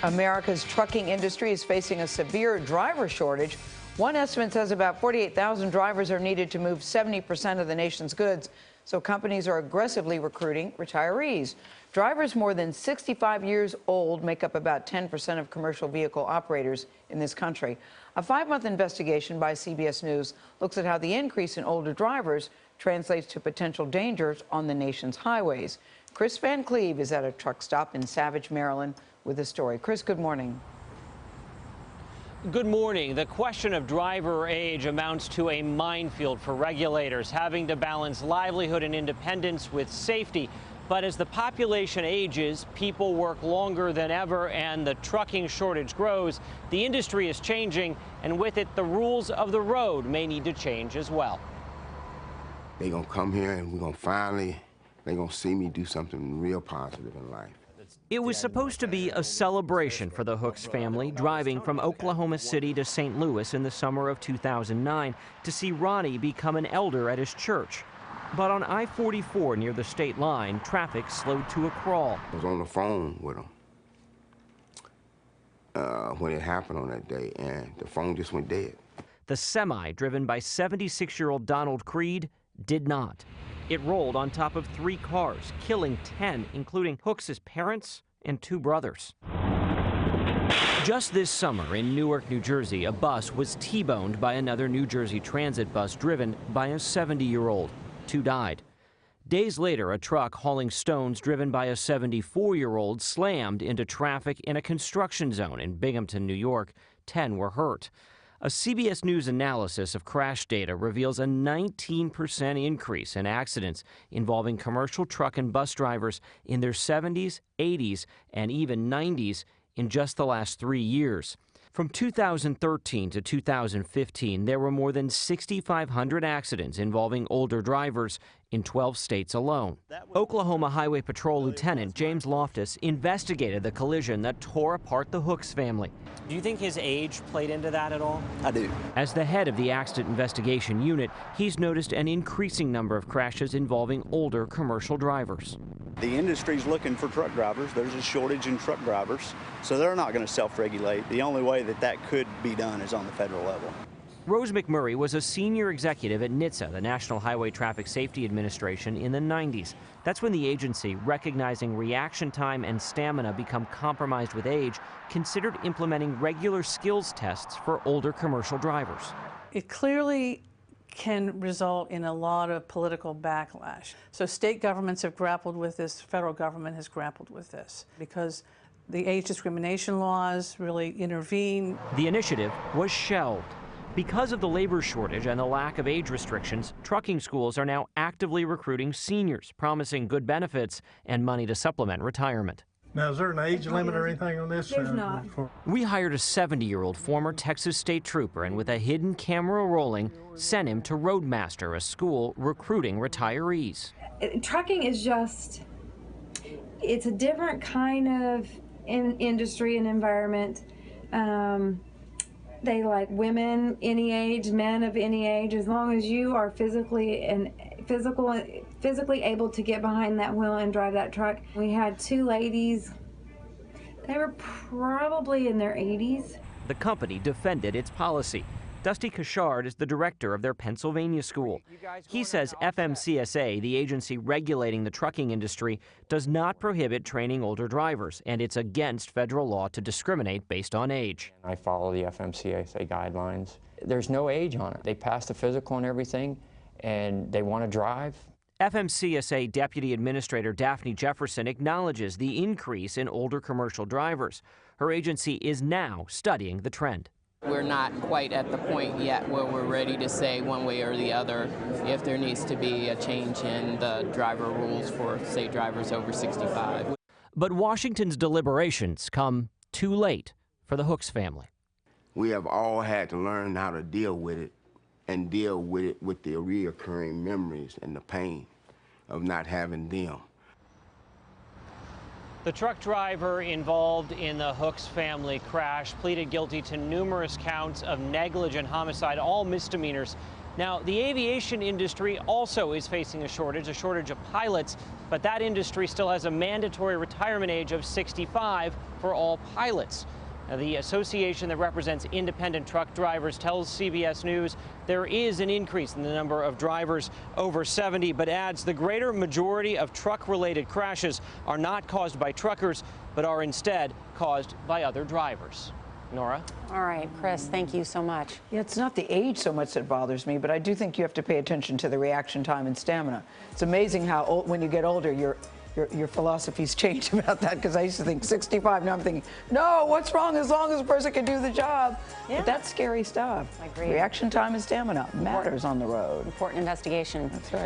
America's trucking industry is facing a severe driver shortage. One estimate says about 48,000 drivers are needed to move 70% of the nation's goods. So companies are aggressively recruiting retirees. Drivers more than 65 years old make up about 10% of commercial vehicle operators in this country. A 5-month investigation by CBS News looks at how the increase in older drivers translates to potential dangers on the nation's highways. Kris Van Cleave is at a truck stop in Savage, Maryland, with a story. Kris, good morning. Good morning. The question of driver age amounts to a minefield for regulators, having to balance livelihood and independence with safety. But as the population ages, people work longer than ever, and the trucking shortage grows. The industry is changing, and with it, the rules of the road may need to change as well. They're going to come here, and they're going to see me do something real positive in life. It was supposed to be a celebration for the Hooks family, driving from Oklahoma City to St. Louis in the summer of 2009 to see Ronnie become an elder at his church. But on I-44 near the state line, traffic slowed to a crawl. I was on the phone with him when it happened on that day, and the phone just went dead. The semi, driven by 76-year-old Donald Creed, did not. It rolled on top of 3 cars, killing 10, including Hooks' parents and 2 brothers. Just this summer in Newark, New Jersey, a bus was T-boned by another New Jersey Transit bus driven by a 70-year-old. 2 died. Days later, a truck hauling stones driven by a 74-year-old slammed into traffic in a construction zone in Binghamton, New York. 10 were hurt. A CBS News analysis of crash data reveals a 19% increase in accidents involving commercial truck and bus drivers in their 70s, 80s, and even 90s in just the last 3 years. From 2013 to 2015, there were more than 6,500 accidents involving older drivers in 12 states alone. Oklahoma Highway Patrol Lieutenant James Loftus investigated the collision that tore apart the Hooks family. Do you think his age played into that at all? I do. As the head of the Accident Investigation Unit, he's noticed an increasing number of crashes involving older commercial drivers. The industry's looking for truck drivers. There's a shortage in truck drivers, so they're not going to self-regulate. The only way that could be done is on the federal level. Rose McMurray was a senior executive at NHTSA, the National Highway Traffic Safety Administration, in the 90s. That's when the agency, recognizing reaction time and stamina become compromised with age, considered implementing regular skills tests for older commercial drivers. It clearly can result in a lot of political backlash. So state governments have grappled with this, federal government has grappled with this, because the age discrimination laws really intervene. The initiative was shelved. Because of the labor shortage and the lack of age restrictions, trucking schools are now actively recruiting seniors, promising good benefits and money to supplement retirement. Now, is there an age limit or anything on this? There's not. We hired a 70-year-old former Texas state trooper, and with a hidden camera rolling, sent him to Roadmaster, a school recruiting retirees. Trucking is just, it's a different kind of industry and environment. They like women any age, men of any age, as long as you are physically able to get behind that wheel and drive that truck. We had 2 ladies. They were probably in their 80s. The company defended its policy. Dusty Kashard is the director of their Pennsylvania school. He says FMCSA, the agency regulating the trucking industry, does not prohibit training older drivers, and it's against federal law to discriminate based on age. I follow the FMCSA guidelines. There's no age on it. They pass the physical and everything, and they want to drive. FMCSA Deputy Administrator Daphne Jefferson acknowledges the increase in older commercial drivers. Her agency is now studying the trend. We're not quite at the point yet where we're ready to say one way or the other if there needs to be a change in the driver rules for, say, drivers over 65. But Washington's deliberations come too late for the Hooks family. We have all had to learn how to deal with it, and deal with it with the reoccurring memories and the pain of not having them. The truck driver involved in the Hooks family crash pleaded guilty to numerous counts of negligent homicide, all misdemeanors. Now, the aviation industry also is facing a shortage of pilots, but that industry still has a mandatory retirement age of 65 for all pilots. Now, the association that represents independent truck drivers tells CBS News there is an increase in the number of drivers over 70, but adds the greater majority of truck-related crashes are not caused by truckers, but are instead caused by other drivers. Nora? All right, Kris, thank you so much. Yeah, it's not the age so much that bothers me, but I do think you have to pay attention to the reaction time and stamina. It's amazing how when you get older, your philosophies change about that, because I used to think 65, now I'm thinking, no, what's wrong as long as a person can do the job? Yeah. But that's scary stuff. I agree. Reaction time and stamina matters on the road. Important investigation. That's right.